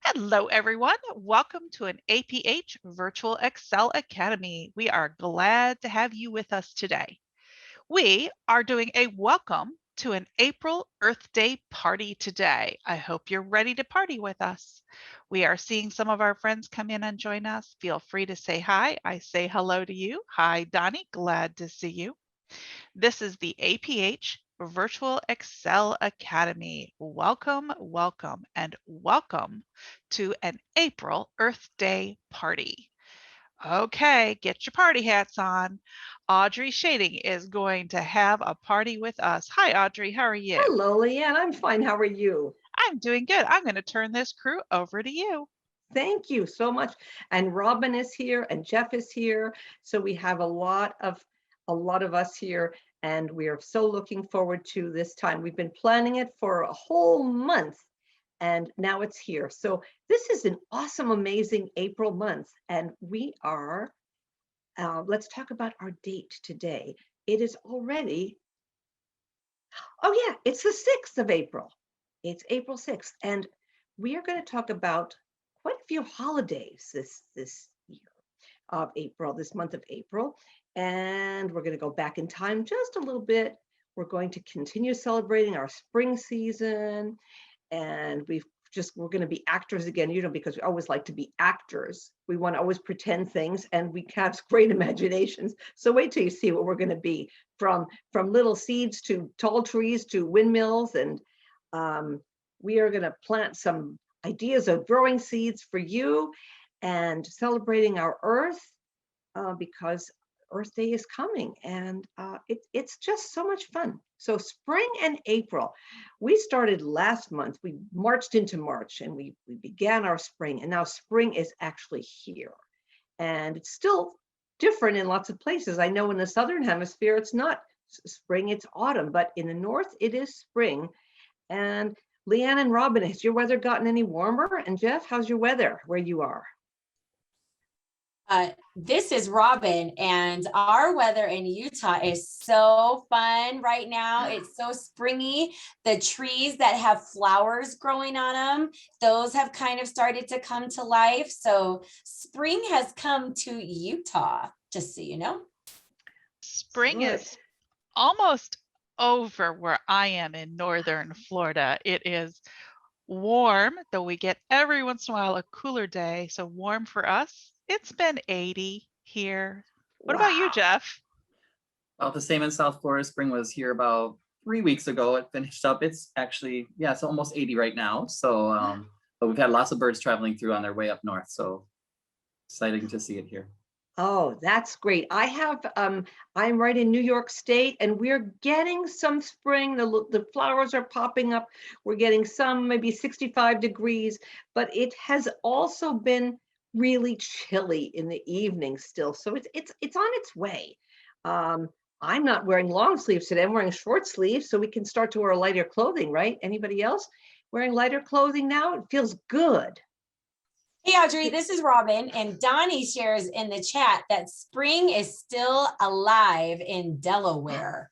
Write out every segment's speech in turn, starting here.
Hello, everyone. Welcome to an APH Virtual Excel Academy. We are glad to have you with us today. We are doing a welcome to an April Earth Day party today. I hope you're ready to party with us. We are seeing some of our friends come in and join us. Feel free to say hi. I say hello to you. Hi, Donnie. Glad to see you. This is the APH Virtual Excel Academy. Welcome, welcome, and welcome to an April Earth Day party. Okay, get your party hats on. Audrey Schading is going to have a party with us. Hi, Audrey. How are you? Hello, Leanne. I'm fine. How are you? I'm doing good. I'm going to turn this crew over to you. Thank you so much. And Robin is here and Jeff is here. So we have a lot of us here, and we are so looking forward to this time. We've been planning it for a whole month, and now it's here. So this is an awesome, amazing April month, and we are let's talk about our date today. It is already, oh yeah, it's the 6th of April. It's April 6th, and we are going to talk about quite a few holidays this year of April, this month of April, and we're going to go back in time just a little bit. We're going to continue celebrating our spring season, and we're going to be actors again, because we always like to be actors. We want to always pretend things, and we have great imaginations. So wait till you see what we're going to be, from little seeds to tall trees to windmills. And we are going to plant some ideas of growing seeds for you and celebrating our earth, because Earth Day is coming, and it's just so much fun. So spring and April, we started last month. We marched into March, and we began our spring, and now spring is actually here. And it's still different in lots of places. I know in the Southern Hemisphere, it's not spring, it's autumn, but in the North, it is spring. And Leanne and Robin, has your weather gotten any warmer? And Jeff, how's your weather where you are? This is Robin, and our weather in Utah is so fun right now. It's so springy. The trees that have flowers growing on them, those have kind of started to come to life. So spring has come to Utah, just so you know. Spring Good. is almost over where I am in northern Florida. It is warm, though we get every once in a while a cooler day. So warm for us. It's been 80 here. What about you, Wow. Jeff? About the same in South Florida. Spring was here about 3 weeks ago. It finished up. It's actually, yeah, it's almost 80 right now. So, but we've had lots of birds traveling through on their way up north. So exciting to see it here. Oh, that's great. I'm right in New York State, and we're getting some spring. The flowers are popping up. We're getting some maybe 65 degrees, but it has also been really chilly in the evening still. So it's on its way. I'm not wearing long sleeves today. I'm wearing short sleeves, so we can start to wear lighter clothing, right? Anybody else wearing lighter clothing now? It feels good. Hey, Audrey, this is Robin, and Donnie shares in the chat that spring is still alive in Delaware.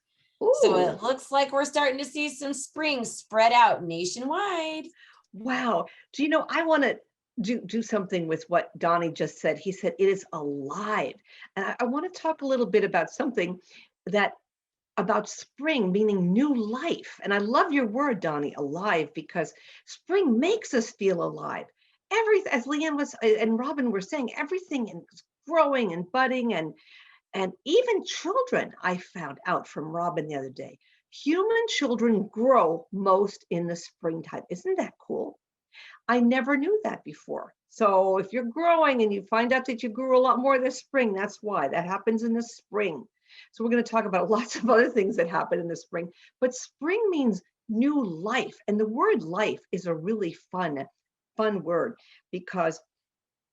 So Ooh. it looks like we're starting to see some spring spread out nationwide. Wow. Do you know, I want to do something with what Donnie just said. He said it is alive. And I want to talk a little bit about something about spring, meaning new life. And I love your word, Donnie, alive, because spring makes us feel alive. As Leanne was and Robin were saying, everything is growing and budding, and even children, I found out from Robin the other day. Human children grow most in the springtime. Isn't that cool? I never knew that before. So if you're growing and you find out that you grew a lot more this spring, that's why. That happens in the spring. So we're going to talk about lots of other things that happen in the spring. But spring means new life. And the word life is a really fun word, because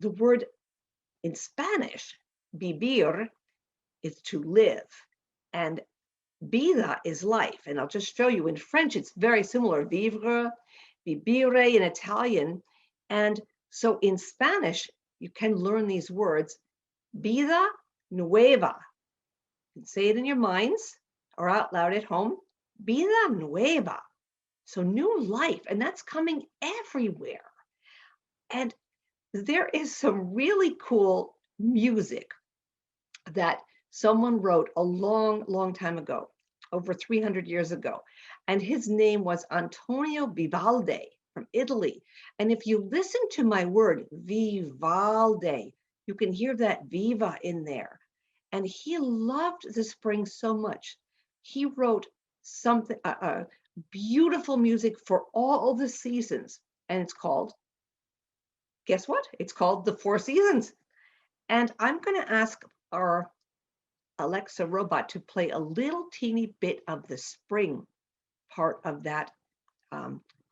the word in Spanish, vivir, is to live, and vida is life. And I'll just show you in French, it's very similar, vivre, vivere in Italian. And so in Spanish, you can learn these words, vida nueva. You can say it in your minds or out loud at home, vida nueva. So new life, and that's coming everywhere. And there is some really cool music that someone wrote a long, long time ago, over 300 years ago. And his name was Antonio Vivaldi from Italy. And if you listen to my word, Vivaldi, you can hear that viva in there. And he loved the spring so much. He wrote something, beautiful music for all the seasons. And it's called, guess what? It's called The Four Seasons. And I'm going to ask our Alexa robot to play a little teeny bit of the spring part of that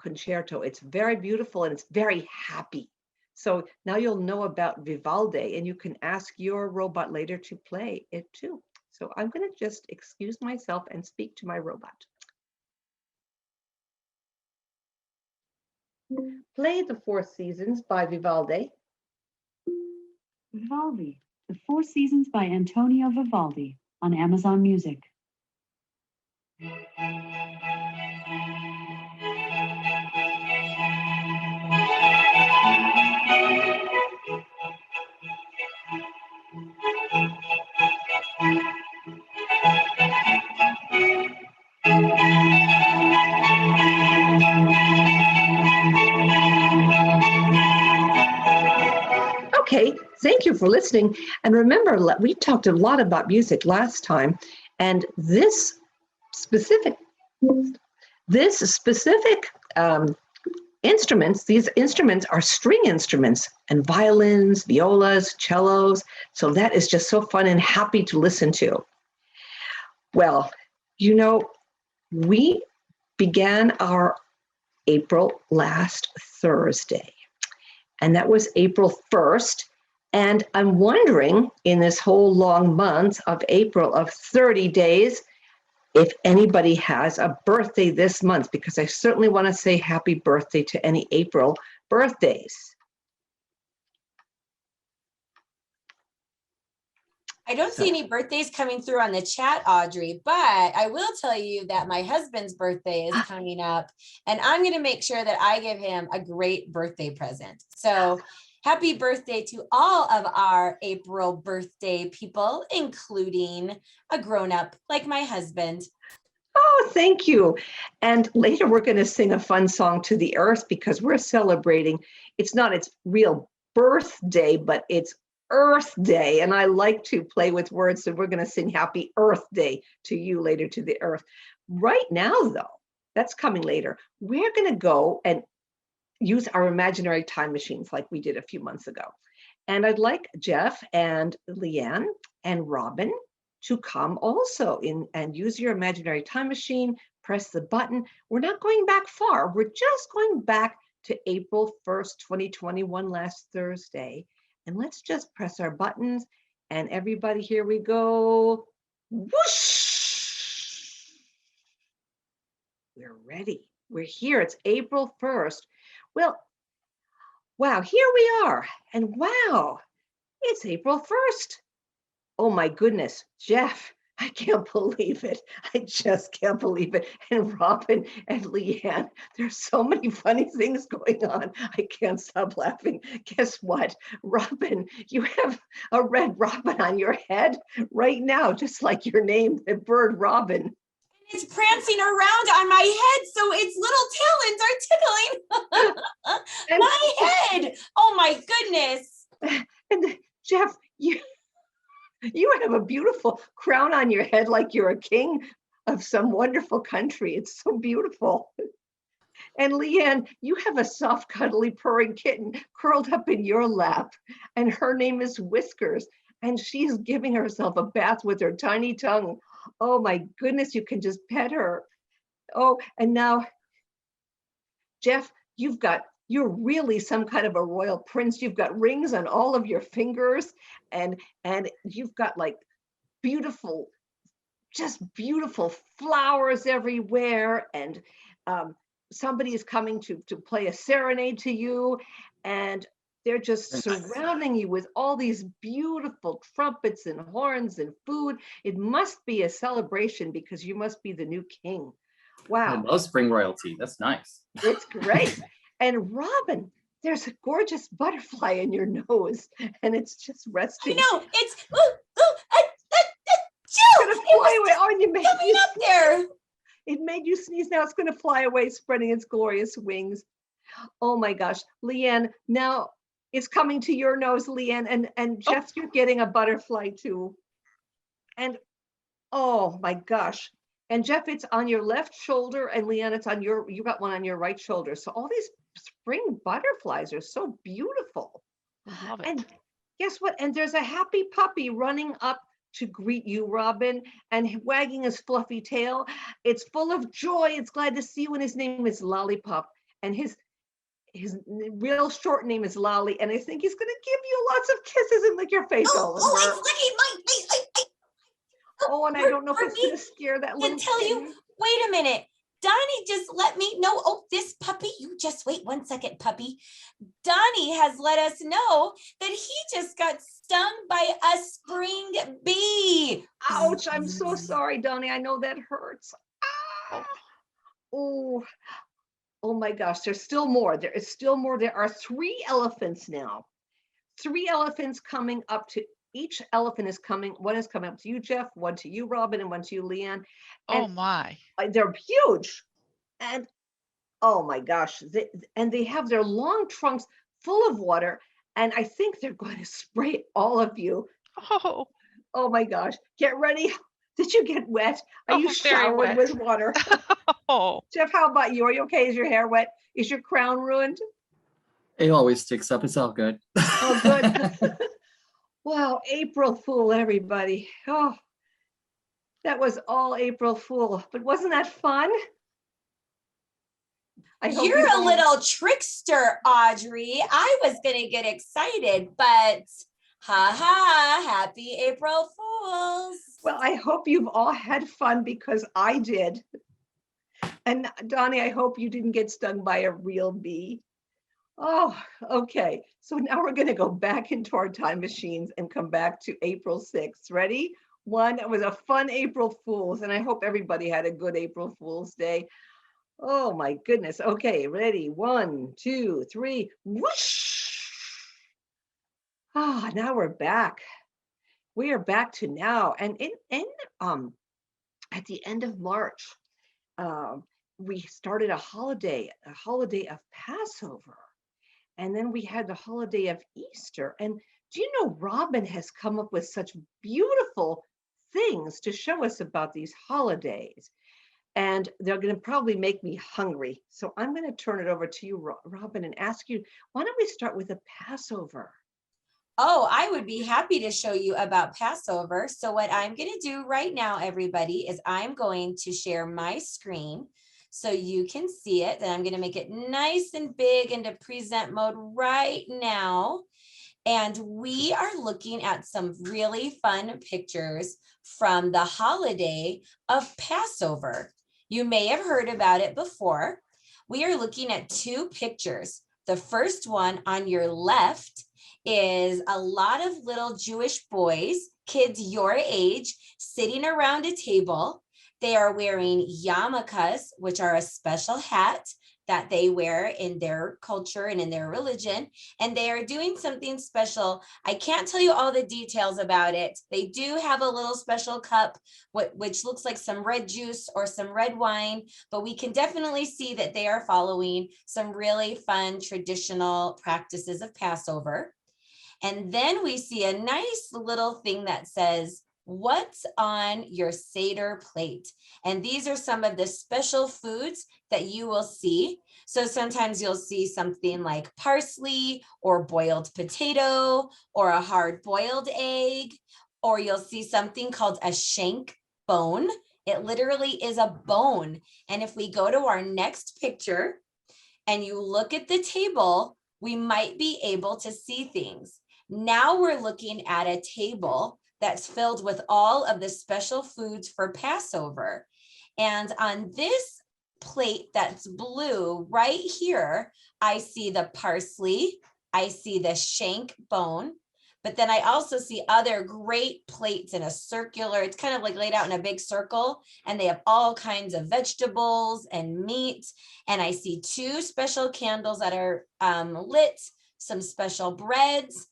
concerto. It's very beautiful and it's very happy. So now you'll know about Vivaldi, and you can ask your robot later to play it too. So I'm going to just excuse myself and speak to my robot. Play The Four Seasons by Vivaldi. Vivaldi, The Four Seasons by Antonio Vivaldi on Amazon Music. Okay, thank you for listening. And remember, we talked a lot about music last time, and these specific instruments, these instruments are string instruments, and violins, violas, cellos. So that is just so fun and happy to listen to. Well, you know, we began our April last Thursday, and that was April 1st. And I'm wondering, in this whole long month of April of 30 days, if anybody has a birthday this month, because I certainly want to say happy birthday to any April birthdays. I don't see any birthdays coming through on the chat, Audrey, but I will tell you that my husband's birthday is coming up, and I'm going to make sure that I give him a great birthday present. So happy birthday to all of our April birthday people, including a grown-up like my husband. Oh, thank you. And later we're going to sing a fun song to the earth, because we're celebrating, it's not its real birthday, but it's Earth Day. And I like to play with words. So we're going to sing Happy Earth Day to you later, to the earth. Right now, though, that's coming later. We're going to go and use our imaginary time machines like we did a few months ago. And I'd like Jeff and Leanne and Robin to come also in and use your imaginary time machine, press the button. We're not going back far. We're just going back to April 1st, 2021, last Thursday. And let's just press our buttons, and everybody, here we go. Whoosh! We're ready. We're here. It's April 1st. Well, wow, here we are. And wow, it's April 1st. Oh my goodness, Jeff, I can't believe it. I just can't believe it. And Robin and Leanne, there's so many funny things going on. I can't stop laughing. Guess what? Robin, you have a red robin on your head right now, just like your name, the bird Robin. It's prancing around on my head, so its little talons are tickling my head. Oh my goodness. And Jeff, you have a beautiful crown on your head, like you're a king of some wonderful country. It's so beautiful. And Leanne, you have a soft, cuddly, purring kitten curled up in your lap, and her name is Whiskers, and she's giving herself a bath with her tiny tongue. Oh my goodness, you can just pet her. Oh, and now, Jeff, you're really some kind of a royal prince. You've got rings on all of your fingers, and you've got like beautiful, just beautiful flowers everywhere. And somebody is coming to play a serenade to you, and they're just surrounding you with all these beautiful trumpets and horns and food. It must be a celebration, because you must be the new king. Wow. I love spring royalty. That's nice. It's great. And Robin, there's a gorgeous butterfly in your nose, and it's just I resting. know, it's, It's gonna it fly was away. Oh, and you made coming up there. it made you sneeze. Now it's gonna fly away, spreading its glorious wings. Oh my gosh, Leanne, now it's coming to your nose, Leanne, and Oh, Jeff, you're getting a butterfly too. And oh my gosh. And Jeff, it's on your left shoulder, and Leanne, it's on you got one on your right shoulder. So all these spring butterflies are so beautiful. love it. And guess what? And there's a happy puppy running up to greet you, Robin, and wagging his fluffy tail. It's full of joy. It's glad to see you, and his name is Lollipop. And his real short name is Lolly, and I think he's gonna give you lots of kisses and lick your face all Oh, over. it's licking my, Oh, and I don't know if it's gonna scare that I little can tell you, kitten. wait a minute. Donnie just let me know. Oh, this puppy, you just wait 1 second, puppy. Donnie has let us know that he just got stung by a spring bee. Ouch, I'm so sorry, Donnie. I know that hurts. Oh, Oh, oh my gosh, there's still more. There is still more. There are 3 elephants now. 3 elephants coming up to each elephant is coming. One is coming up to you, Jeff, one to you, Robin, and one to you, Leanne. oh And my. they're huge. And oh my gosh, they have their long trunks full of water. And I think they're going to spray all of you. Oh, Oh my gosh, get ready. Did you get wet? Are you oh, very showered wet. with water? Oh, Jeff, how about you? Are you okay? Is your hair wet? Is your crown ruined? It always sticks up. It's all good. Oh, good. Wow, April Fool, everybody. Oh, that was all April Fool. But wasn't that fun? I hope You're you've a all- little trickster, Audrey. I was going to get excited, but ha ha, happy April Fools. Well, I hope you've all had fun because I did. And Donnie, I hope you didn't get stung by a real bee. Oh, okay. So now we're going to go back into our time machines and come back to April 6th. Ready? One, it was a fun April Fool's, and I hope everybody had a good April Fool's Day. Oh my goodness. Okay, ready? 1, 2, 3. Whoosh! Ah, now we're back. We are back to now. And in at the end of March, we started a holiday of Passover. And then we had the holiday of Easter. And do you know, Robin has come up with such beautiful things to show us about these holidays. And they're going to probably make me hungry. So I'm going to turn it over to you, Robin, and ask you, why don't we start with the Passover? Oh, I would be happy to show you about Passover. So what I'm going to do right now, everybody, is I'm going to share my screen so you can see it. Then I'm going to make it nice and big into present mode right now. And we are looking at some really fun pictures from the holiday of Passover. You may have heard about it before. We are looking at 2 pictures. The first one on your left is a lot of little Jewish boys, kids your age, sitting around a table. They are wearing yarmulkes, which are a special hat that they wear in their culture and in their religion. And they are doing something special. I can't tell you all the details about it. They do have a little special cup, which looks like some red juice or some red wine, but we can definitely see that they are following some really fun traditional practices of Passover. And then we see a nice little thing that says, what's on your Seder plate? And these are some of the special foods that you will see. So sometimes you'll see something like parsley or boiled potato or a hard boiled egg, or you'll see something called a shank bone. It literally is a bone. And if we go to our next picture and you look at the table, we might be able to see things. Now we're looking at a table that's filled with all of the special foods for Passover. And on this plate that's blue right here, I see the parsley, I see the shank bone, But then I also see other great plates in a circular, it's kind of like laid out in a big circle, and they have all kinds of vegetables and meat. And I see 2 special candles that are lit, some special breads.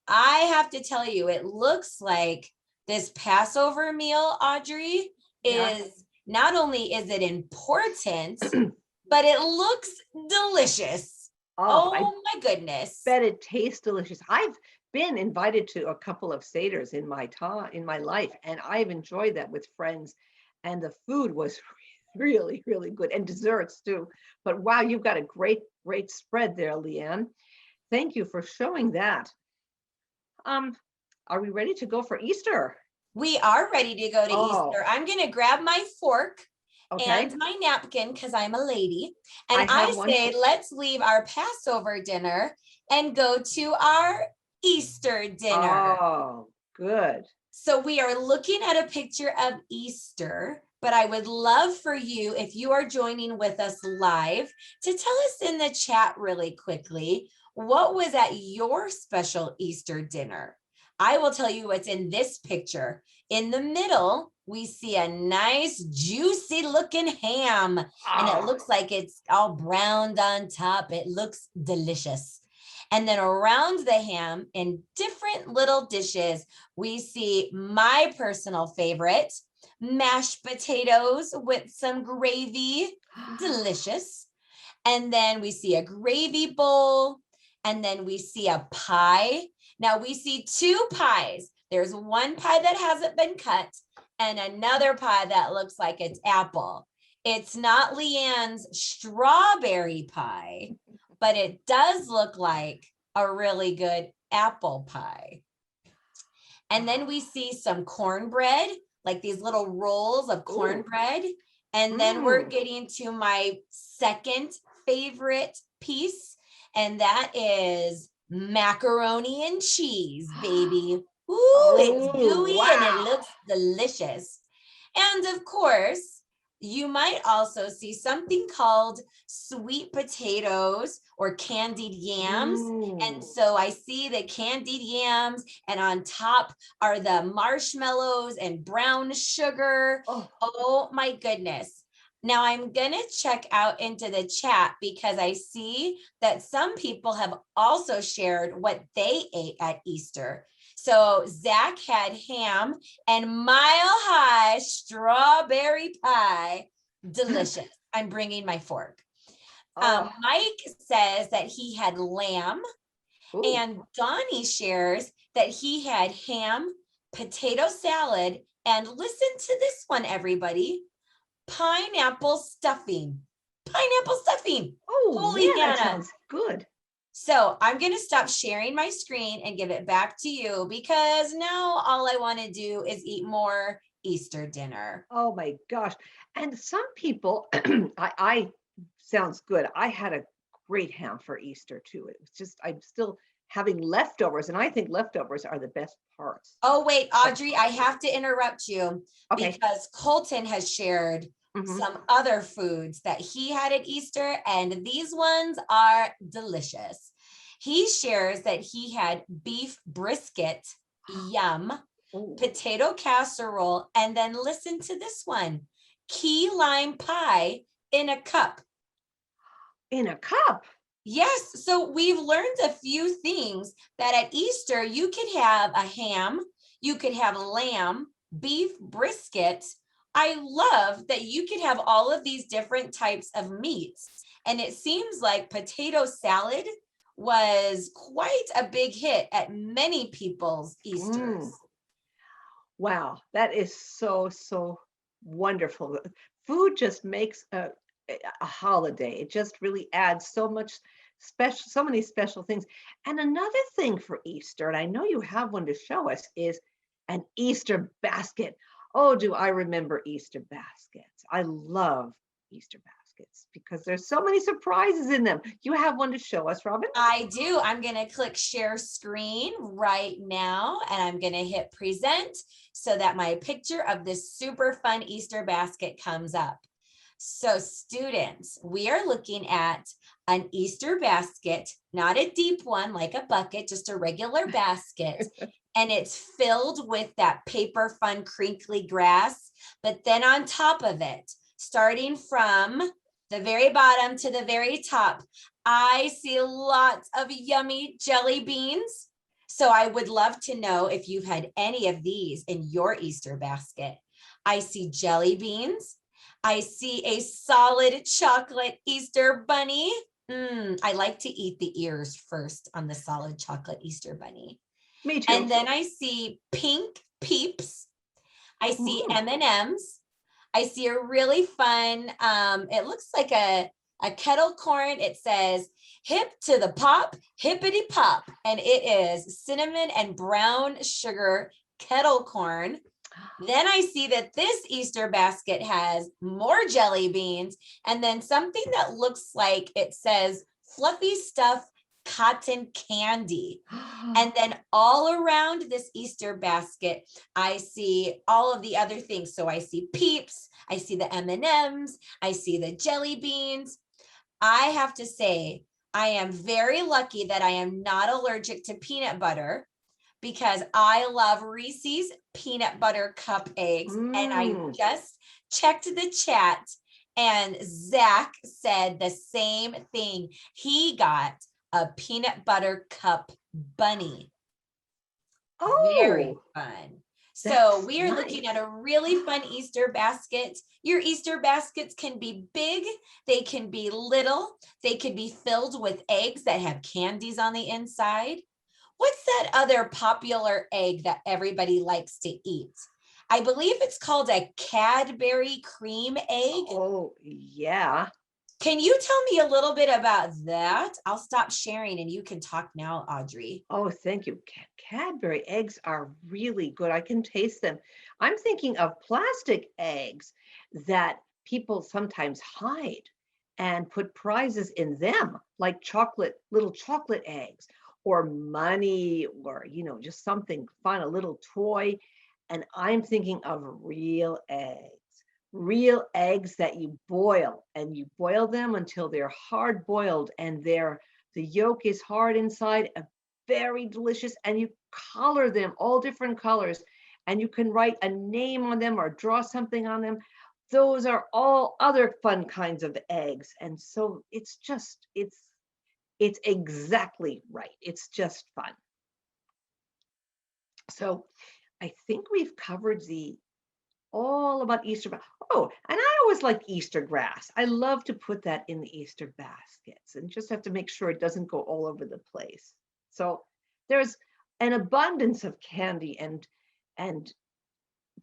I have to tell you, it looks like this Passover meal, Audrey, Yeah. is not only is it important, but it looks delicious. Oh, I Oh my goodness. bet it tastes delicious. I've been invited to a couple of seders in my time, in my life, and I've enjoyed that with friends. And the food was really, really good, and desserts too. But wow, you've got a great, great spread there, Leanne. Thank you for showing that. Are we ready to go for Easter? We are ready to go to Oh. Easter. I'm going to grab my fork Okay. and my napkin because I'm a lady. I And have I one say, too. let's leave our Passover dinner and go to our Easter dinner. Oh, good. So we are looking at a picture of Easter, but I would love for you, if you are joining with us live, to tell us in the chat really quickly, what was at your special Easter dinner? I will tell you what's in this picture. In the middle, we see a nice, juicy looking ham, and it Oh, looks like it's all browned on top. It looks delicious. And then around the ham in different little dishes, we see my personal favorite, mashed potatoes with some gravy, delicious. And then we see a gravy bowl, and then we see a pie. Now we see 2 pies. There's one pie that hasn't been cut and another pie that looks like it's apple. It's not Leanne's strawberry pie, but it does look like a really good apple pie. And then we see some cornbread, like these little rolls of cornbread. And then we're getting to my second favorite piece, and that is macaroni and cheese, baby. Ooh, it's gooey and it looks delicious. And of course, you might also see something called sweet potatoes or candied yams. And so I see the candied yams, and on top are the marshmallows and brown sugar. Oh my goodness. Now I'm going to check out into the chat because I see that some people have also shared what they ate at Easter. So Zach had ham and mile high strawberry pie. Delicious. I'm bringing my fork. Mike says that he had lamb. And Donnie shares that he had ham, potato salad, and listen to this one, everybody. Pineapple stuffing. Pineapple stuffing. Oh, Holy man, that Hannah. sounds good. So I'm going to stop sharing my screen and give it back to you because now all I want to do is eat more Easter dinner. Oh my gosh. And some people, I sounds good. I had a great ham for Easter too. It was just, I'm still having leftovers, and I think leftovers are the best parts. Oh, wait, Audrey, I have to interrupt you Okay. because Colton has shared some other foods that he had at Easter, and these ones are delicious. He shares that he had beef brisket, yum, potato casserole, and then listen to this one, key lime pie in a cup. In a cup? Yes, so we've learned a few things that at Easter you could have a ham, you could have lamb, beef brisket. I love that you could have all of these different types of meats. And it seems like potato salad was quite a big hit at many people's Easters. Wow, that is so, so wonderful. Food just makes a holiday. It just really adds so much special, so many special things. And another thing for Easter, and I know you have one to show us, is an Easter basket. Oh, do I remember Easter baskets? I love Easter baskets because there's so many surprises in them. You have one to show us, Robin? I do. I'm going to click share screen right now, and I'm going to hit present so that my picture of this super fun Easter basket comes up. So students, we are looking at an Easter basket, not a deep one like a bucket, just a regular basket. And it's filled with that paper fun crinkly grass. But then on top of it, starting from the very bottom to the very top, I see lots of yummy jelly beans. So I would love to know if you've had any of these in your Easter basket. I see jelly beans. I see a solid chocolate Easter bunny. I like to eat the ears first on the solid chocolate Easter bunny. Me too. And then I see pink peeps. I see M&Ms. I see a really fun, it looks like a kettle corn. It says hip to the pop, hippity pop. And it is cinnamon and brown sugar kettle corn. Then I see that this Easter basket has more jelly beans and then something that looks like it says fluffy stuff cotton candy. And then all around this Easter basket, I see all of the other things. So I see peeps, I see the M&Ms, I see the jelly beans. I have to say, I am very lucky that I am not allergic to peanut butter because I love Reese's peanut butter cup eggs. And I just checked the chat and Zach said the same thing. He got a peanut butter cup bunny. Very fun. So we are looking at a really fun Easter basket. Your Easter baskets can be big, they can be little, they can be filled with eggs that have candies on the inside. What's that other popular egg that everybody likes to eat? I believe it's called a Cadbury cream egg. Oh, yeah. Can you tell me a little bit about that? I'll stop sharing and you can talk now, Audrey. Oh, thank you. Cadbury eggs are really good. I can taste them. I'm thinking of plastic eggs that people sometimes hide and put prizes in them, like little chocolate eggs or money or, just something fun, a little toy. And I'm thinking of real eggs that you boil, and you boil them until they're hard boiled and the yolk is hard inside, very delicious, and you color them all different colors and you can write a name on them or draw something on them. Those are all other fun kinds of eggs. And so it's exactly right. It's just fun. So I think we've covered all about Easter. Oh, and I always like Easter grass. I love to put that in the Easter baskets and just have to make sure it doesn't go all over the place. So there's an abundance of candy and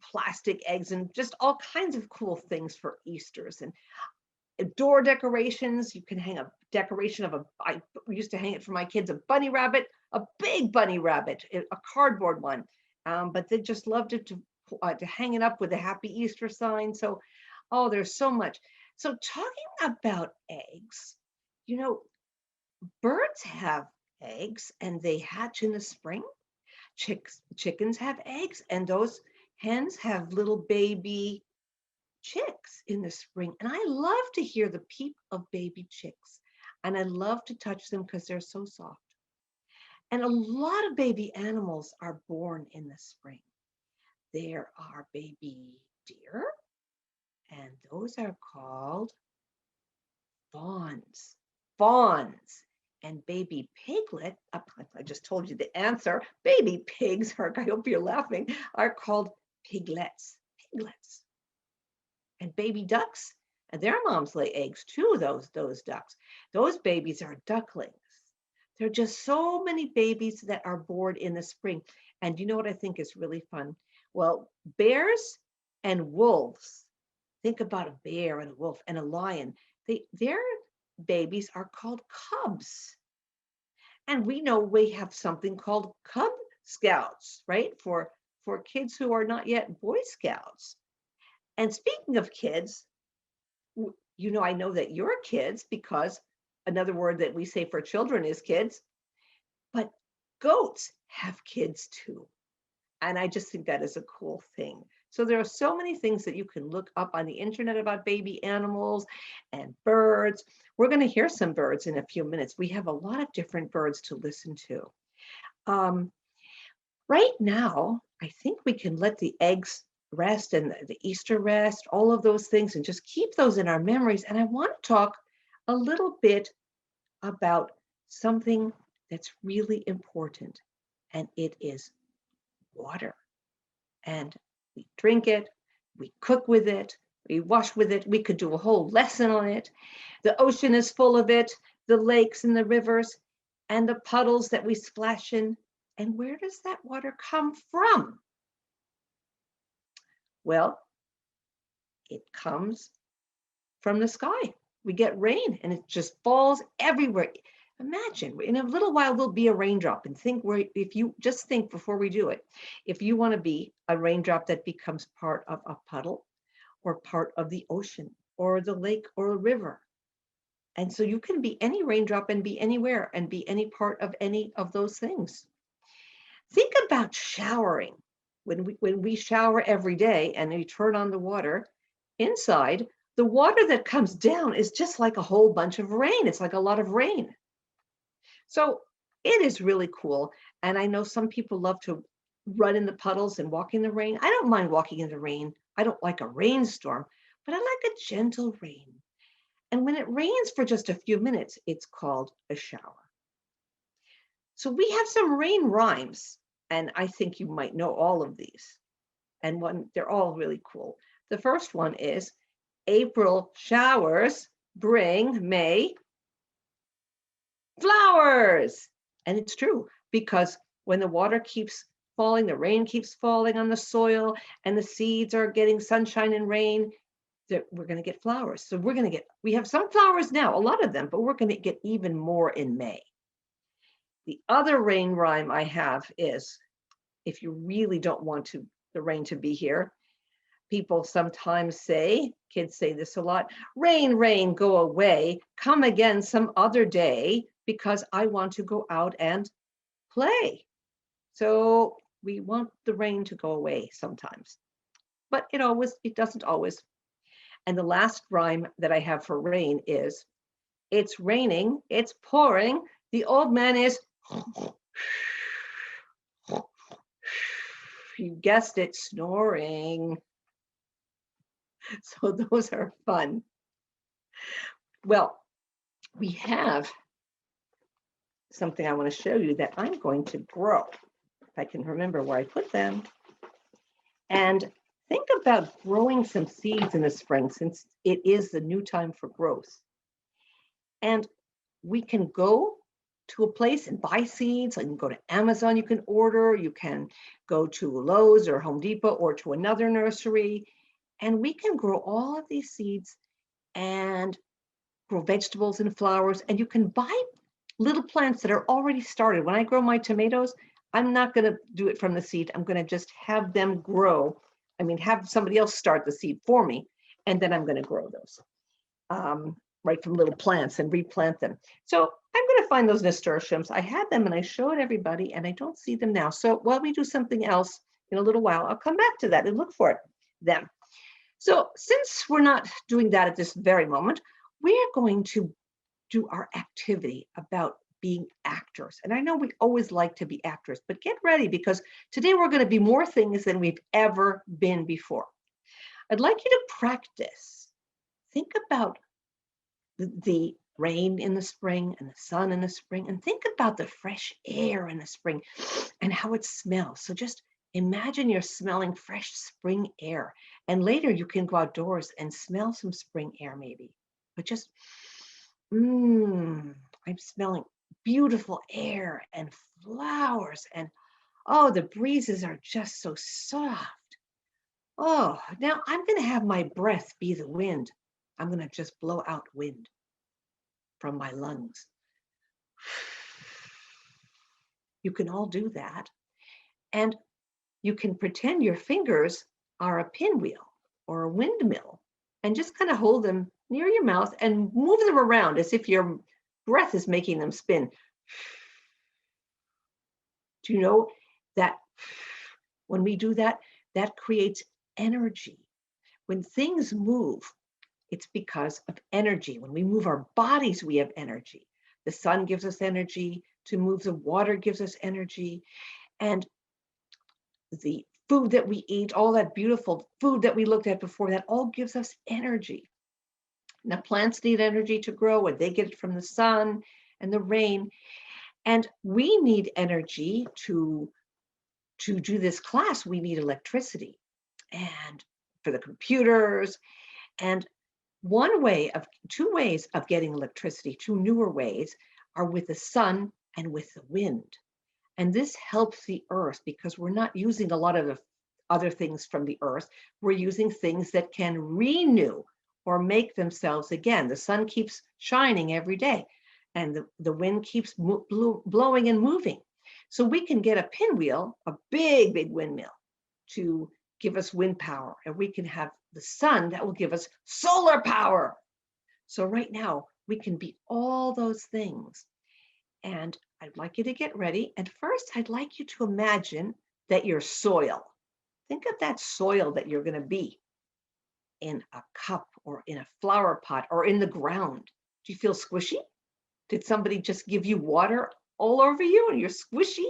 plastic eggs and just all kinds of cool things for Easters. And door decorations, you can hang a decoration of I used to hang it for my kids, a bunny rabbit, a big bunny rabbit, a cardboard one. But they just loved it to hang it up with a happy Easter sign. So, there's so much. So talking about eggs, birds have eggs and they hatch in the spring. Chickens have eggs and those hens have little baby chicks in the spring. And I love to hear the peep of baby chicks. And I love to touch them because they're so soft. And a lot of baby animals are born in the spring. There are baby deer, and those are called fawns. Fawns. And baby piglet, I just told you the answer, baby pigs, I hope you're laughing, are called piglets. Piglets. And baby ducks, and their moms lay eggs too, those ducks. Those babies are ducklings. There are just so many babies that are born in the spring. And you know what I think is really fun? Well, bears and wolves, think about a bear and a wolf and a lion. Their babies are called cubs. And we know we have something called Cub Scouts, right? For kids who are not yet Boy Scouts. And speaking of kids, I know that you're kids because another word that we say for children is kids, but goats have kids too. And I just think that is a cool thing. So there are so many things that you can look up on the internet about baby animals and birds. We're going to hear some birds in a few minutes. We have a lot of different birds to listen to. Right now, I think we can let the eggs rest and the Easter rest, all of those things, and just keep those in our memories. And I want to talk a little bit about something that's really important, and it is water. And we drink it, we cook with it, we wash with it. We could do a whole lesson on it. The ocean is full of it, the lakes and the rivers, and the puddles that we splash in. And where does that water come from? Well, it comes from the sky. We get rain and it just falls everywhere. Imagine, in a little while, we'll be a raindrop, and think where, if you just think before we do it, if you want to be a raindrop that becomes part of a puddle or part of the ocean or the lake or a river. And so you can be any raindrop and be anywhere and be any part of any of those things. Think about showering. When we shower every day and we turn on the water, inside, the water that comes down is just like a whole bunch of rain. It's like a lot of rain. So it is really cool. And I know some people love to run in the puddles and walk in the rain. I don't mind walking in the rain. I don't like a rainstorm, but I like a gentle rain. And when it rains for just a few minutes, it's called a shower. So we have some rain rhymes, and I think you might know all of these. And they're all really cool. The first one is, April showers bring May flowers. And it's true, because when the water keeps falling, the rain keeps falling on the soil, and the seeds are getting sunshine and rain, we're going to get flowers. So we have some flowers now, a lot of them, but we're going to get even more in May. The other rain rhyme I have is, if you really don't want the rain to be here, people sometimes say, kids say this a lot, rain, rain, go away, come again some other day, because I want to go out and play. So we want the rain to go away sometimes, but it doesn't always. And the last rhyme that I have for rain is, it's raining, it's pouring, the old man is, you guessed it, snoring. So those are fun. Well, we have something I want to show you that I'm going to grow, if I can remember where I put them. And think about growing some seeds in the spring, since it is the new time for growth. And we can go to a place and buy seeds. You can go to Amazon, you can order, you can go to Lowe's or Home Depot or to another nursery, and we can grow all of these seeds and grow vegetables and flowers. And you can buy little plants that are already started. When I grow my tomatoes, I'm not going to do it from the seed. I'm going to just have them grow. Have somebody else start the seed for me, and then I'm going to grow those right from little plants and replant them. So I'm going to find those nasturtiums. I had them and I showed everybody, and I don't see them now. So while we do something else in a little while, I'll come back to that and look for them. So since we're not doing that at this very moment, we're going to do our activity about being actors. And I know we always like to be actors, but get ready, because today we're going to be more things than we've ever been before. I'd like you to practice. Think about the rain in the spring and the sun in the spring, and think about the fresh air in the spring and how it smells. So just imagine you're smelling fresh spring air, and later you can go outdoors and smell some spring air maybe, but just, I'm smelling beautiful air and flowers, and oh, the breezes are just so soft. Oh, now I'm going to have my breath be the wind. I'm going to just blow out wind from my lungs. You can all do that. And you can pretend your fingers are a pinwheel or a windmill, and just kind of hold them near your mouth and move them around as if your breath is making them spin. Do you know that when we do that, that creates energy. When things move, it's because of energy. When we move our bodies, we have energy. The sun gives us energy to move, the water gives us energy, and the food that we eat, all that beautiful food that we looked at before, that all gives us energy. Now, plants need energy to grow, and they get it from the sun and the rain. And we need energy to do this class. We need electricity, and for the computers. And two ways of getting electricity, two newer ways, are with the sun and with the wind. And this helps the earth because we're not using a lot of the other things from the earth. We're using things that can renew or make themselves again. The sun keeps shining every day, and the wind keeps blowing and moving. So we can get a pinwheel, a big, big windmill, to give us wind power, and we can have the sun that will give us solar power. So right now we can be all those things. And I'd like you to get ready. And first, I'd like you to imagine that you're soil. Think of that soil that you're going to be in a cup or in a flower pot or in the ground. Do you feel squishy? Did somebody just give you water all over you and you're squishy?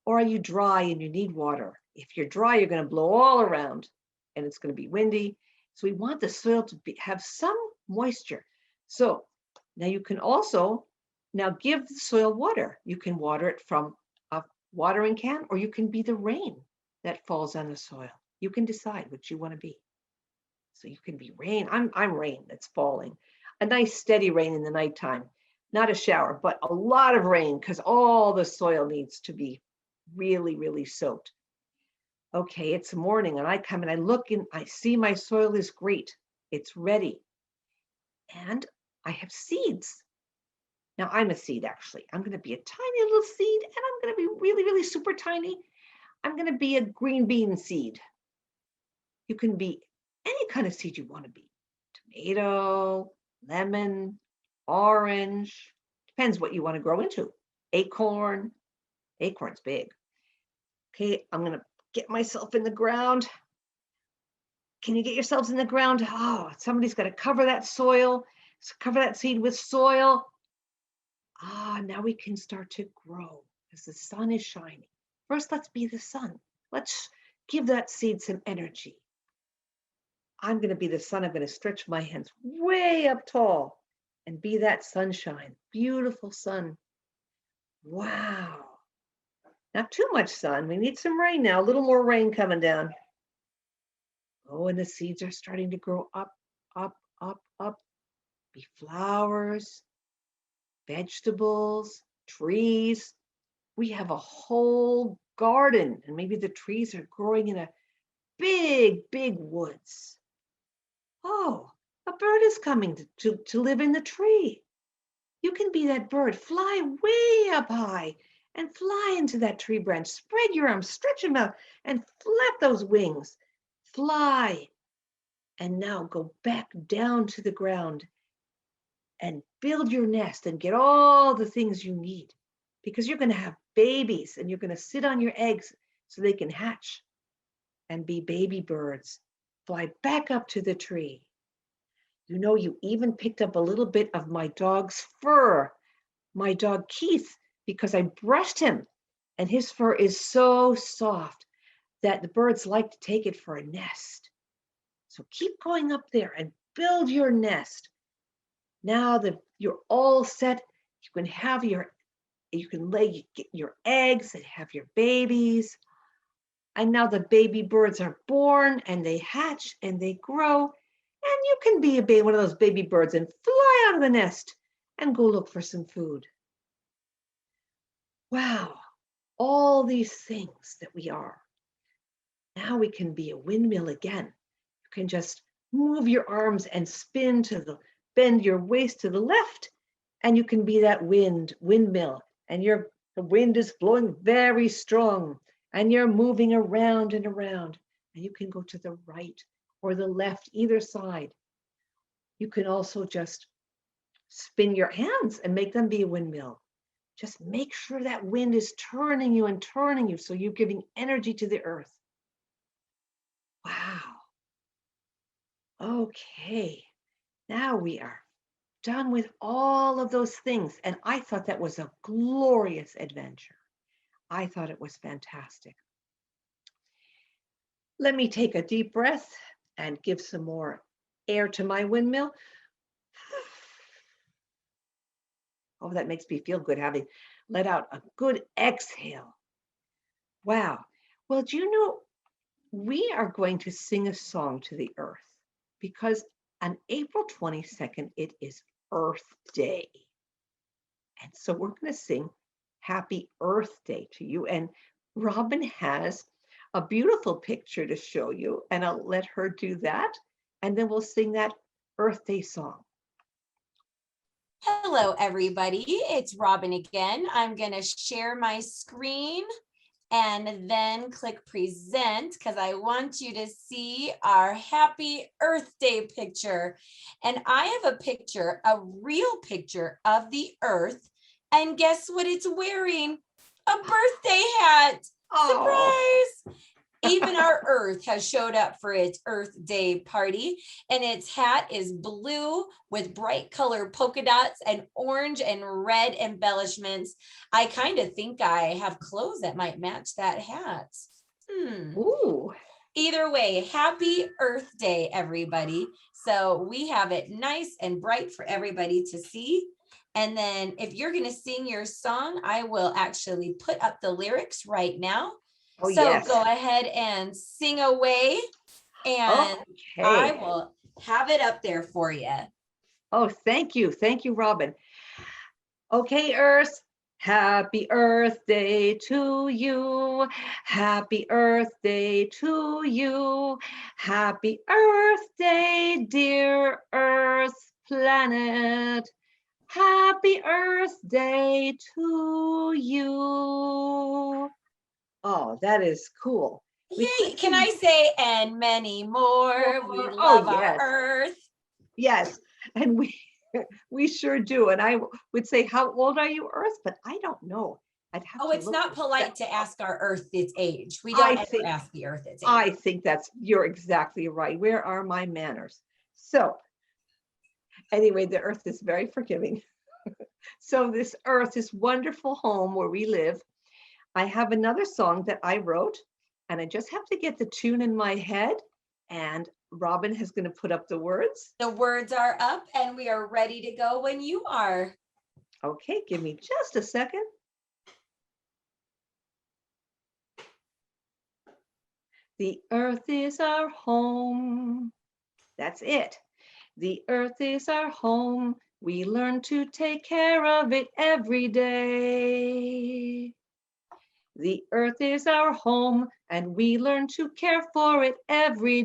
Or are you dry and you need water? If you're dry, you're going to blow all around and it's going to be windy. So we want the soil to have some moisture. So now you can also give the soil water. You can water it from a watering can, or you can be the rain that falls on the soil. You can decide what you want to be. So you can be rain. I'm rain that's falling. A nice steady rain in the nighttime. Not a shower, but a lot of rain because all the soil needs to be really, really soaked. Okay, it's morning and I come and I look and I see my soil is great. It's ready. And I have seeds. Now I'm a seed, actually. I'm going to be a tiny little seed, and I'm going to be really, really super tiny. I'm going to be a green bean seed. You can be any kind of seed you want to be. Tomato, lemon, orange. Depends what you want to grow into. Acorn. Acorn's big. Okay, I'm going to get myself in the ground. Can you get yourselves in the ground? Oh, somebody's got to cover that soil. Cover that seed with soil. Now we can start to grow as the sun is shining. First, let's be the sun. Let's give that seed some energy. I'm going to be the sun. I'm going to stretch my hands way up tall and be that sunshine. Beautiful sun. Wow. Not too much sun. We need some rain now. A little more rain coming down. Oh, and the seeds are starting to grow up, up, up, up. Be flowers, vegetables, trees. We have a whole garden, and maybe the trees are growing in a big, big woods. Oh, a bird is coming to live in the tree. You can be that bird. Fly way up high and fly into that tree branch. Spread your arms, stretch them out, and flap those wings. Fly. And now go back down to the ground and build your nest and get all the things you need, because you're going to have babies and you're going to sit on your eggs so they can hatch and be baby birds. Fly back up to the tree. You know, you even picked up a little bit of my dog's fur, my dog Keith, because I brushed him, and his fur is so soft that the birds like to take it for a nest. So keep going up there and build your nest. Now that you're all set, you can lay your eggs and have your babies. And now the baby birds are born and they hatch and they grow. And you can be one of those baby birds and fly out of the nest and go look for some food. Wow, all these things that we are. Now we can be a windmill again. You can just move your arms and bend your waist to the left, and you can be that windmill, and the wind is blowing very strong, and you're moving around and around, and you can go to the right or the left, either side. You can also just spin your hands and make them be a windmill. Just make sure that wind is turning you and turning you, so you're giving energy to the earth. Wow. Okay. Now we are done with all of those things. And I thought that was a glorious adventure. I thought it was fantastic. Let me take a deep breath and give some more air to my windmill. Oh, that makes me feel good having let out a good exhale. Wow. Well, do you know, we are going to sing a song to the earth because on April 22nd, it is Earth Day. And so we're going to sing Happy Earth Day to you. And Robin has a beautiful picture to show you, and I'll let her do that. And then we'll sing that Earth Day song. Hello, everybody. It's Robin again. I'm going to share my screen and then click present because I want you to see our Happy Earth Day picture. And I have a picture, a real picture of the Earth. And guess what it's wearing? A birthday hat. Oh. Surprise! Even our Earth has showed up for its Earth Day party, and its hat is blue with bright color polka dots and orange and red embellishments. I kind of think I have clothes that might match that hat. Ooh. Either way, happy Earth Day, everybody. So we have it nice and bright for everybody to see. And then if you're going to sing your song, I will actually put up the lyrics right now. Oh, So yes. go ahead and sing away, and I Okay. will have it up there for you. Oh, thank you. Thank you, Robin. Okay, Earth. Happy Earth Day to you. Happy Earth Day to you. Happy Earth Day, dear Earth planet. Happy Earth Day to you. Oh, that is cool. Yay, can I say, and many more, we love our Earth. Yes, and we sure do. And I would say, how old are you, Earth? But I don't know. I'd have Oh, to it's look not this polite up. to ask our Earth its age. We I don't ever think- ask the Earth its age. I think you're exactly right. Where are my manners? So anyway, the Earth is very forgiving. So this Earth, this wonderful home where we live, I have another song that I wrote, and I just have to get the tune in my head, and Robin is going to put up the words. The words are up, and we are ready to go when you are. Okay, give me just a second. The earth is our home. That's it. The earth is our home. We learn to take care of it every day. The earth is our home, and we learn to care for it every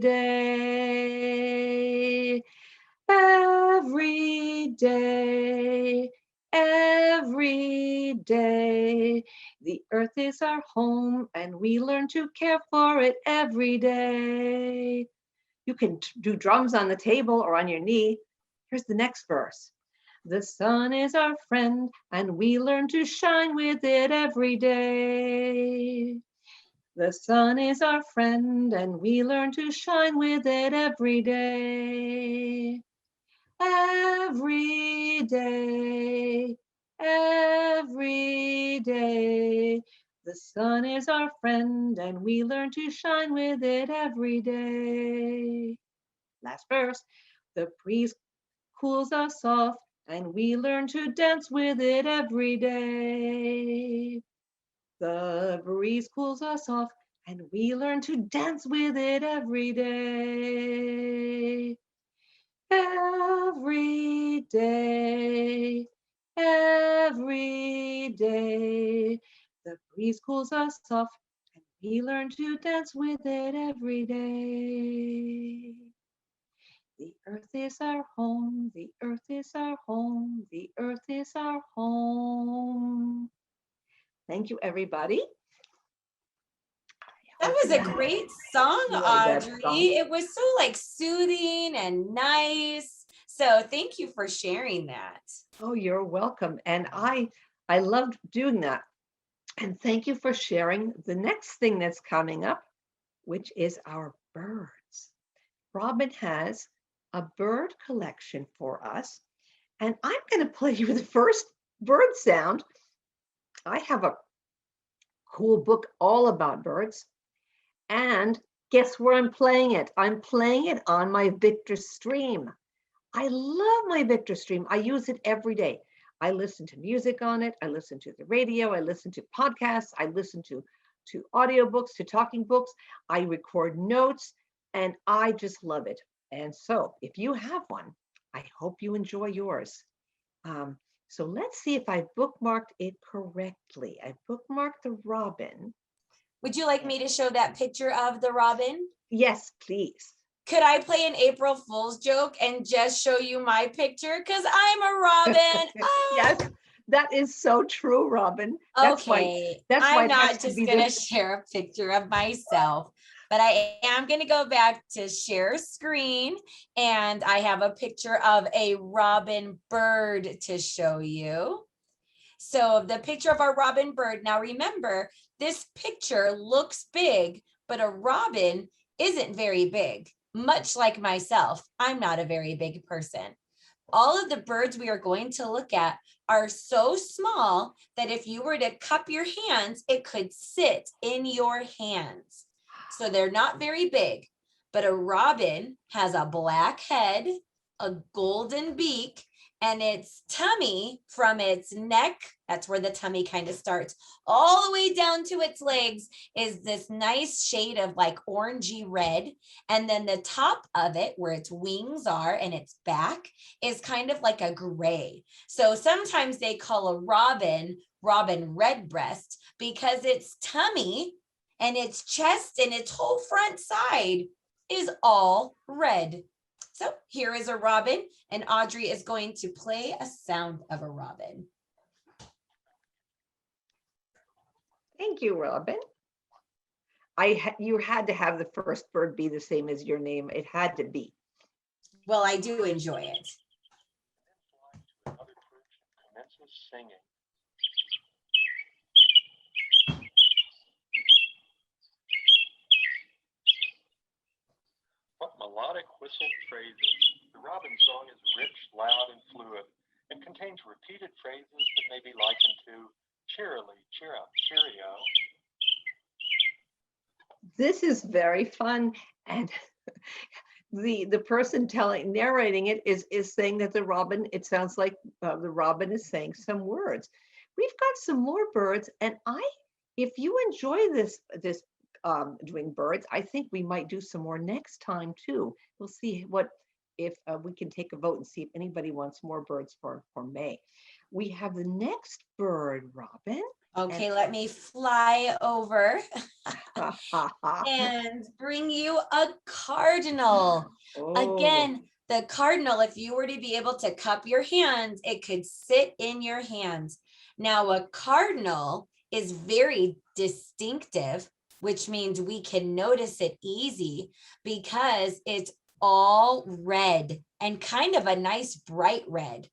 day. Every day, every day. The earth is our home, and we learn to care for it every day. You can do drums on the table or on your knee. Here's the next verse. The sun is our friend, and we learn to shine with it every day. The sun is our friend, and we learn to shine with it every day. Every day, every day. The sun is our friend, and we learn to shine with it every day. Last verse. The breeze cools us off, and we learn to dance with it every day. The breeze cools us off, and we learn to dance with it every day. Every day, every day. The breeze cools us off, and we learn to dance with it every day. The earth is our home, the earth is our home, the earth is our home. Thank you, everybody. That was a great song, Audrey. It was so like soothing and nice. So thank you for sharing that. Oh, you're welcome. And I loved doing that. And thank you for sharing the next thing that's coming up, which is our birds. Robin has a bird collection for us, and I'm going to play you the first bird sound. I have a cool book all about birds, and guess where I'm playing it? I'm playing it on my Victor Stream. I love my Victor Stream. I use it every day. I listen to music on it. I listen to the radio. I listen to podcasts. I listen to audiobooks, to talking books. I record notes, and I just love it. And so if you have one, I hope you enjoy yours. So let's see if I bookmarked it correctly. I bookmarked the robin. Would you like me to show that picture of the robin? Yes, please. Could I play an April Fool's joke and just show you my picture? Because I'm a robin. Yes, that is so true, Robin. That's Okay, why I'm it has not to just be going to this. share a picture of myself, but I am going to go back to share screen, and I have a picture of a robin bird to show you. So the picture of our robin bird. Now remember, this picture looks big, but a robin isn't very big. Much like myself, I'm not a very big person. All of the birds we are going to look at are so small that if you were to cup your hands, it could sit in your hands. So they're not very big, but a robin has a black head, a golden beak, and its tummy from its neck, that's where the tummy kind of starts, all the way down to its legs is this nice shade of like orangey red. And then the top of it, where its wings are and its back, is kind of like a gray. So sometimes they call a robin redbreast because its tummy and its chest and its whole front side is all red. So here is a robin, and Audrey is going to play a sound of a robin. Thank you, Robin. You had to have the first bird be the same as your name. It had to be. Well, I do enjoy it. Singing. What melodic whistled phrases. The robin song is rich, loud, and fluid, and contains repeated phrases that may be likened to cheerily, cheer up, cheerio. This is very fun, and the person narrating it is saying that the robin, it sounds like the robin is saying some words. We've got some more birds, and if you enjoy this doing birds, I think we might do some more next time too. We'll see if we can take a vote and see if anybody wants more birds for May. We have the next bird, Robin. Okay, let me fly over and bring you a cardinal. Again, the cardinal, if you were to be able to cup your hands, it could sit in your hands. Now, a cardinal is very distinctive, which means we can notice it easy because it's all red and kind of a nice bright red.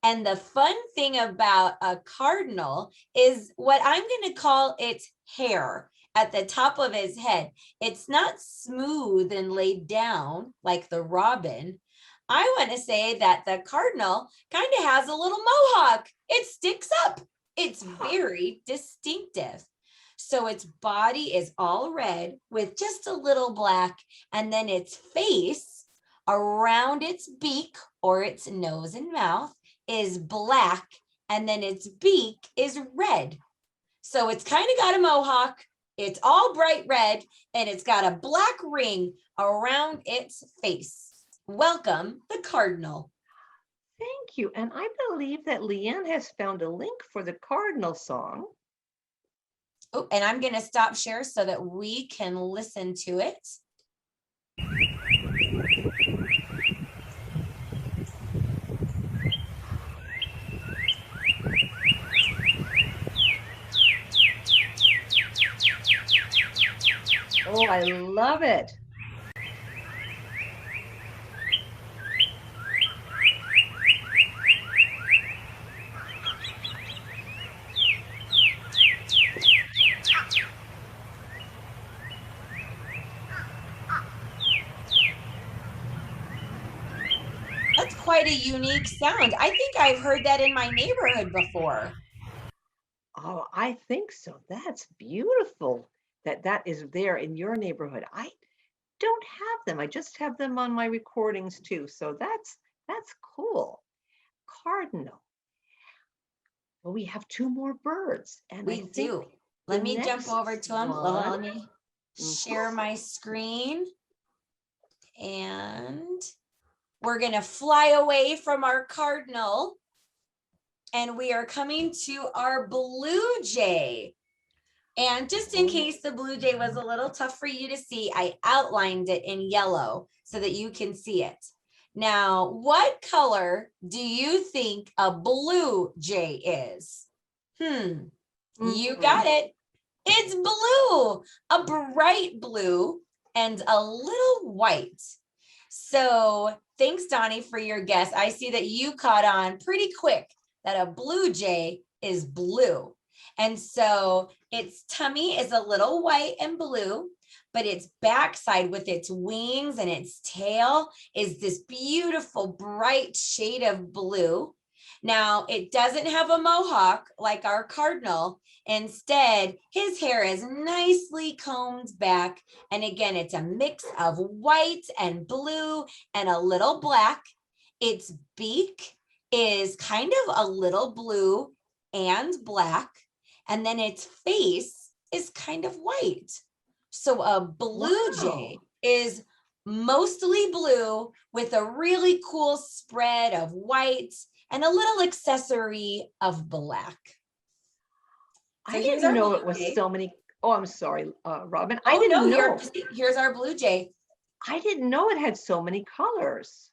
And the fun thing about a cardinal is what I'm going to call its hair at the top of his head. It's not smooth and laid down like the robin. I want to say that the cardinal kind of has a little mohawk. It sticks up. It's very distinctive. So its body is all red with just a little black, and then its face around its beak or its nose and mouth is black, and then its beak is red. So it's kind of got a mohawk, it's all bright red, and it's got a black ring around its face. Welcome, the cardinal. Thank you. And I believe that Leinn has found a link for the cardinal song. Oh, and I'm going to stop share so that we can listen to it. Oh, I love it. quite a unique sound. I think I've heard that in my neighborhood before. Oh, I think so. That's beautiful that that is there in your neighborhood. I don't have them. I just have them on my recordings too. So that's cool. Cardinal. Well, we have two more birds, and I We think do. the Let me jump next over to them. one. Let me share my screen. And we're going to fly away from our cardinal. And we are coming to our blue jay. And just in case the blue jay was a little tough for you to see, I outlined it in yellow so that you can see it. Now, what color do you think a blue jay is? You got it. It's blue, a bright blue and a little white. So thanks, Donnie, for your guess. I see that you caught on pretty quick that a blue jay is blue. And so its tummy is a little white and blue, but its backside with its wings and its tail is this beautiful bright shade of blue. Now, it doesn't have a mohawk like our cardinal. Instead, his hair is nicely combed back. And again, it's a mix of white and blue and a little black. Its beak is kind of a little blue and black. And then its face is kind of white. So a blue jay is mostly blue with a really cool spread of white and a little accessory of black. So I didn't know it was so many. Oh, I'm sorry, Robin. I didn't know. Here's our blue jay. I didn't know it had so many colors.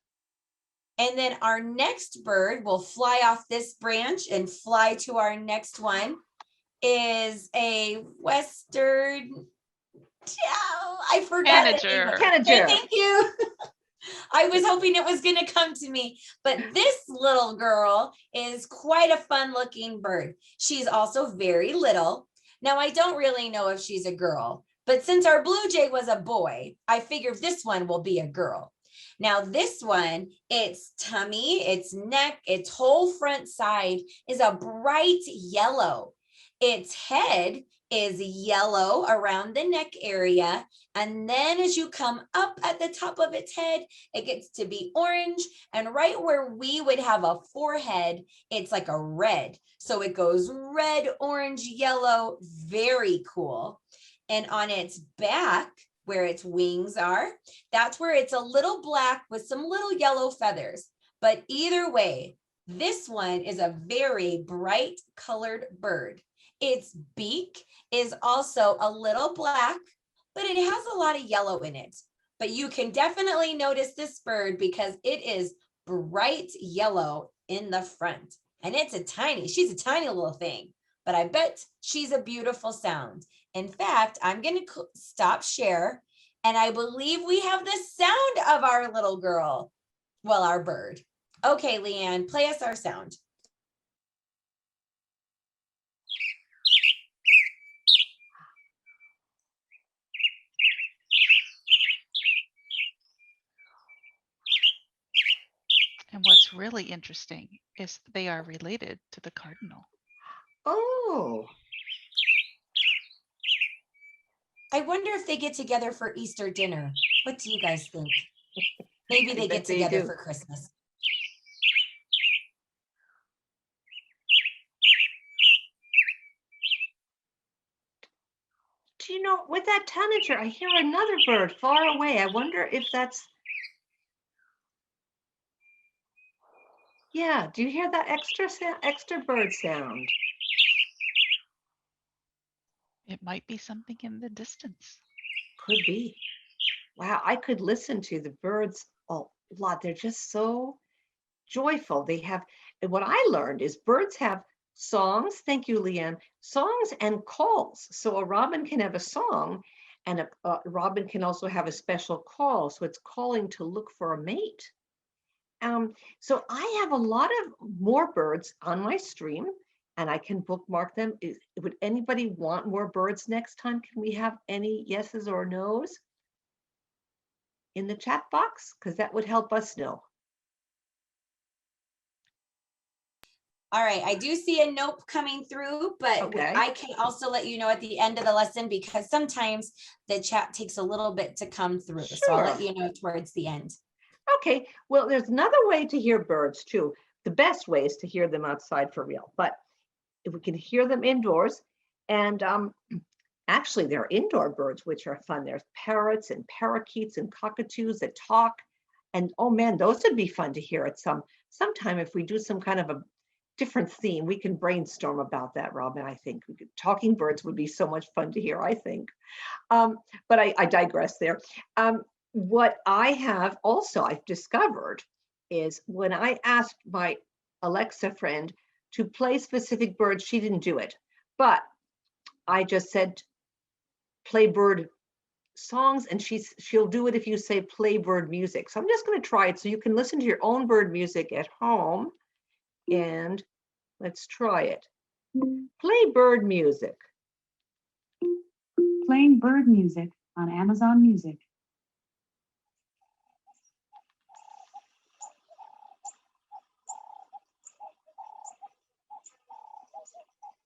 And then our next bird will fly off this branch and fly to our next one is a western. Oh, I forgot. Tanager. Tanager. Thank you. I was hoping it was going to come to me, but this little girl is quite a fun looking bird. She's also very little. Now, I don't really know if she's a girl, but since our blue jay was a boy, I figure this one will be a girl. Now, this one, its tummy, its neck, its whole front side is a bright yellow. Its head is yellow around the neck area. And then as you come up at the top of its head, it gets to be orange. And right where we would have a forehead, it's like a red. So it goes red, orange, yellow, very cool. And on its back, where its wings are, that's where it's a little black with some little yellow feathers. But either way, this one is a very bright colored bird. Its beak is also a little black, but it has a lot of yellow in it. But you can definitely notice this bird because it is bright yellow in the front. And she's a tiny little thing, but I bet she's a beautiful sound. In fact, I'm going to stop share, and I believe we have the sound of our little girl. Well, our bird. Okay, Leanne, play us our sound. And what's really interesting is they are related to the cardinal. Oh. I wonder if they get together for Easter dinner. What do you guys think? Maybe they get together for Christmas. Do you know, with that tanager, I hear another bird far away. I wonder if that's. Yeah, do you hear that extra bird sound? It might be something in the distance. Could be. Wow, I could listen to the birds a lot. They're just so joyful. They have, and what I learned is birds have songs. Thank you, Leanne. Songs and calls. So a robin can have a song, and a robin can also have a special call. So it's calling to look for a mate. So I have a lot of more birds on my stream, and I can bookmark them. Would anybody want more birds next time? Can we have any yeses or nos in the chat box? Because that would help us know. All right, I do see a nope coming through, but Okay. I can also let you know at the end of the lesson because sometimes the chat takes a little bit to come through. So I'll let Sure. you know towards the end. Okay, well, there's another way to hear birds too. The best way is to hear them outside for real, but if we can hear them indoors, and actually there are indoor birds which are fun. There's parrots and parakeets and cockatoos that talk, and oh man, those would be fun to hear at sometime if we do some kind of a different theme. We can brainstorm about that, Robin. I think talking birds would be so much fun to hear, I think. But I digress there. What I have also, I've discovered is when I asked my Alexa friend to play specific birds, she didn't do it. But I just said, play bird songs, and she'll do it if you say play bird music. So I'm just going to try it so you can listen to your own bird music at home. And let's try it. Play bird music. Playing bird music on Amazon Music.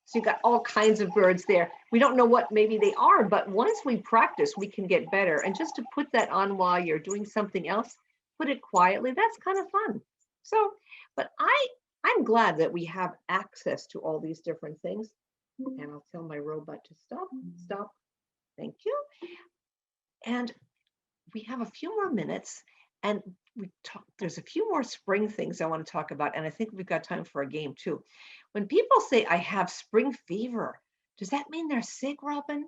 So you got all kinds of birds there. We don't know what maybe they are, but once we practice, we can get better. And just to put that on while you're doing something else, put it quietly, that's kind of fun. So, but I'm glad that we have access to all these different things. And I'll tell my robot to stop. Thank you. And we have a few more minutes, and there's a few more spring things I want to talk about, and I think we've got time for a game too. When people say I have spring fever, does that mean they're sick, Robin?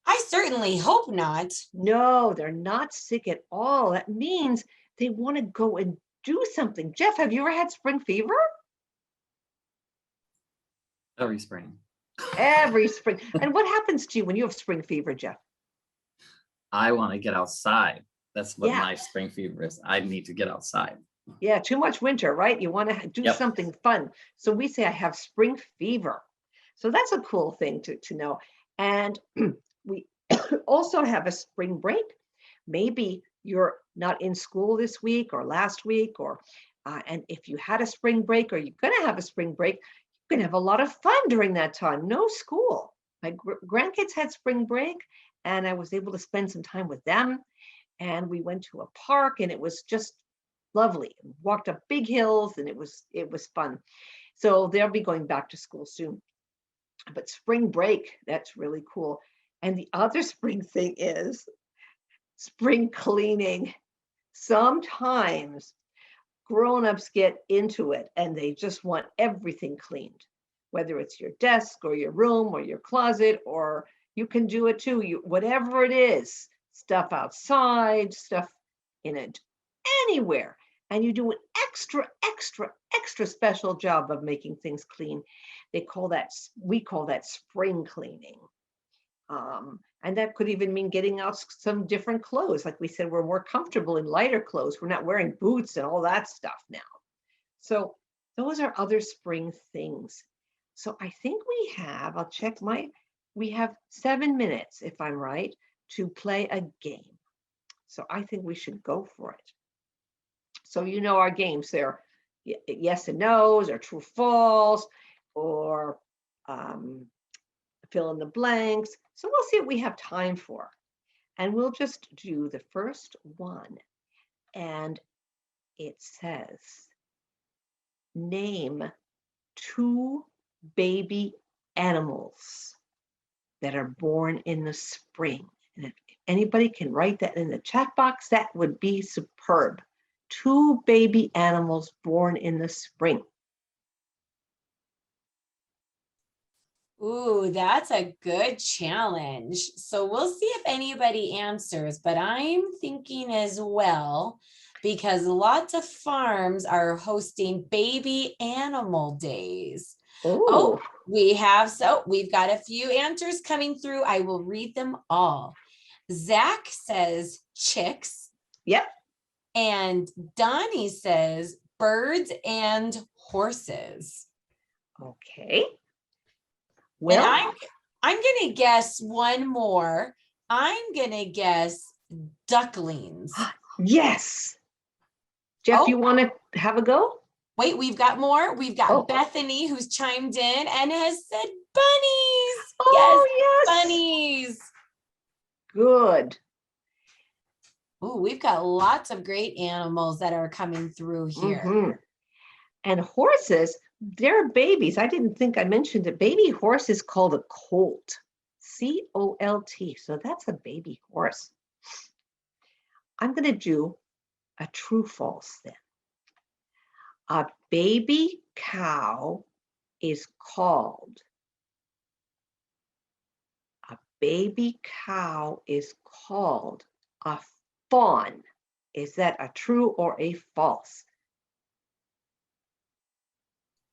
I certainly hope not. No, they're not sick at all. That means they want to go and do something. Jeff, have you ever had spring fever? Every spring. Every spring. And what happens to you when you have spring fever, Jeff? I want to get outside. That's what Yeah. my spring fever is. I need to get outside. Yeah, too much winter, right? You want to do Yep. something fun. So we say I have spring fever. So that's a cool thing to know. And we also have a spring break. Maybe you're not in school this week or last week, and if you had a spring break or you're going to have a spring break, you can have a lot of fun during that time. No school. My grandkids had spring break, and I was able to spend some time with them. And we went to a park, and it was just lovely. Walked up big hills, and it was fun. So they'll be going back to school soon. But spring break, that's really cool. And the other spring thing is spring cleaning. Sometimes grown-ups get into it and they just want everything cleaned, whether it's your desk or your room or your closet, or you can do it too. Whatever it is, stuff outside, stuff in it, anywhere. And you do an extra special job of making things clean. We call that spring cleaning. And that could even mean getting out some different clothes. Like we said, we're more comfortable in lighter clothes. We're not wearing boots and all that stuff now. So those are other spring things. So I think I'll check we have 7 minutes, if I'm right, to play a game. So I think we should go for it. So you know our games, they're yes and no's, or true false, or fill in the blanks. So we'll see what we have time for. And we'll just do the first one. And it says, name 2 baby animals that are born in the spring. And if anybody can write that in the chat box, that would be superb. 2 baby animals born in the spring. Ooh, that's a good challenge. So we'll see if anybody answers, but I'm thinking as well, because lots of farms are hosting baby animal days. Oh, we've got a few answers coming through. I will read them all. Zach says chicks. Yep. And Donnie says birds and horses. Okay. Well, Well, and I'm gonna guess one more. I'm gonna guess ducklings. yes. Jeff, you want to have a go? Wait, we've got more. We've got Oh. Bethany who's chimed in and has said bunnies. Oh, Yes, yes. bunnies. Good. Ooh, we've got lots of great animals that are coming through here. Mhm. And horses, they're babies. I didn't think I mentioned it. Baby horse is called a colt. C-O-L-T. So that's a baby horse. I'm going to do a true false then. A baby cow is called. A baby cow is called a fawn. Is that a true or a false?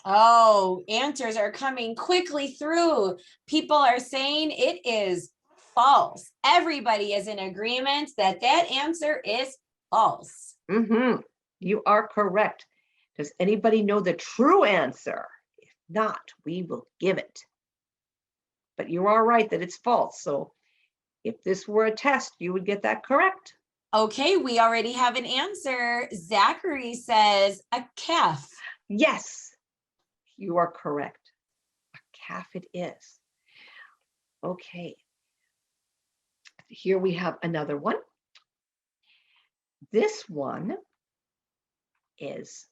Oh, answers are coming quickly through. People are saying it is false. Everybody is in agreement that that answer is false. Mm-hmm. You are correct. Does anybody know the true answer? If not, we will give it. But you are right that it's false. So if this were a test, you would get that correct. Okay, we already have an answer. Zachary says a calf. Yes, you are correct. A calf it is. Okay. Here we have another one. This one is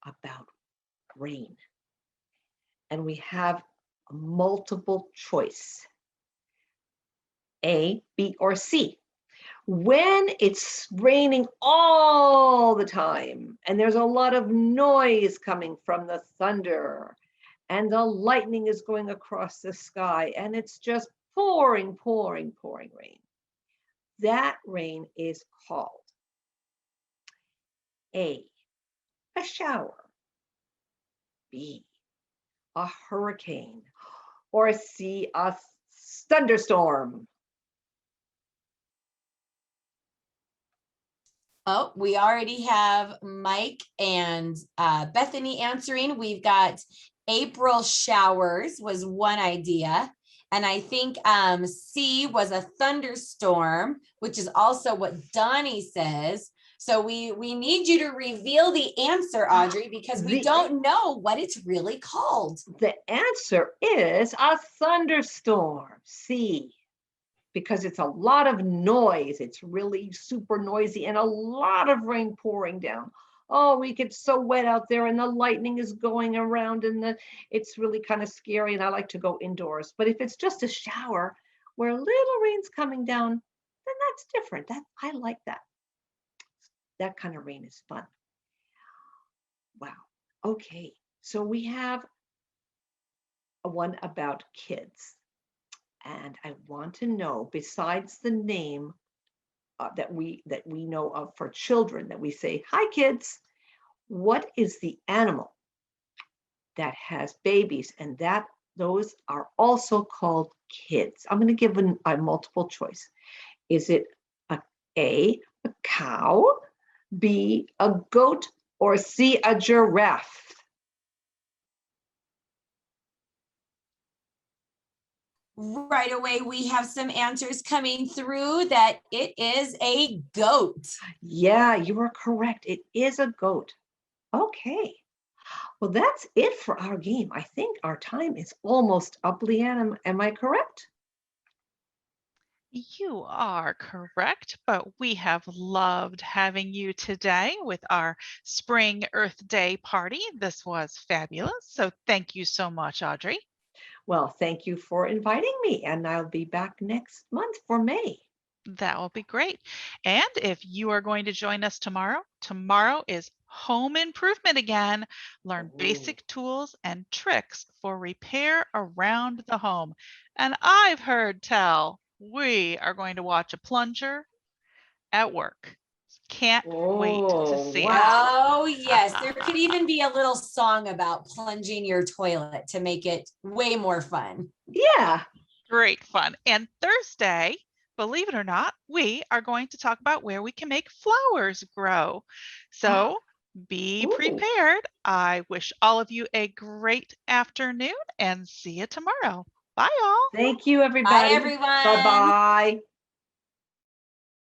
about rain. And we have a multiple choice. A, B, or C. When it's raining all the time and there's a lot of noise coming from the thunder and the lightning is going across the sky and it's just pouring, pouring, pouring rain, that rain is called A, a shower, B, a hurricane, or C, a thunderstorm. Oh, we already have Mike and Bethany answering. We've got April showers was one idea. And I think C was a thunderstorm, which is also what Donnie says. So we need you to reveal the answer, Audrey, because we don't know what it's really called. The answer is a thunderstorm, C. Because it's a lot of noise. It's really super noisy and a lot of rain pouring down. Oh, we get so wet out there and the lightning is going around and it's really kind of scary and I like to go indoors. But if it's just a shower where little rain's coming down, then that's different. I like that. That kind of rain is fun. Wow. Okay. So we have one about kids. And I want to know, besides the name that we know of for children, that we say, hi kids, what is the animal that has babies? And those are also called kids. I'm going to give a multiple choice. Is it A, a cow, B, a goat, or C, a giraffe? Right away, we have some answers coming through that it is a goat. Yeah, you are correct. It is a goat. Okay. Well, that's it for our game. I think our time is almost up, Leanne. Am I correct? You are correct, but we have loved having you today with our Spring Earth Day party. This was fabulous. So thank you so much, Audrey. Well, thank you for inviting me, and I'll be back next month for May. That will be great. And if you are going to join us tomorrow, tomorrow is home improvement again. Learn basic tools and tricks for repair around the home. And I've heard tell we are going to watch a plunger at work. Can't wait to see it. Oh, yes. There could even be a little song about plunging your toilet to make it way more fun. Yeah. Great fun. And Thursday, believe it or not, we are going to talk about where we can make flowers grow. So be prepared. I wish all of you a great afternoon and see you tomorrow. Bye, all. Thank you, everybody. Bye, everyone. Bye-bye.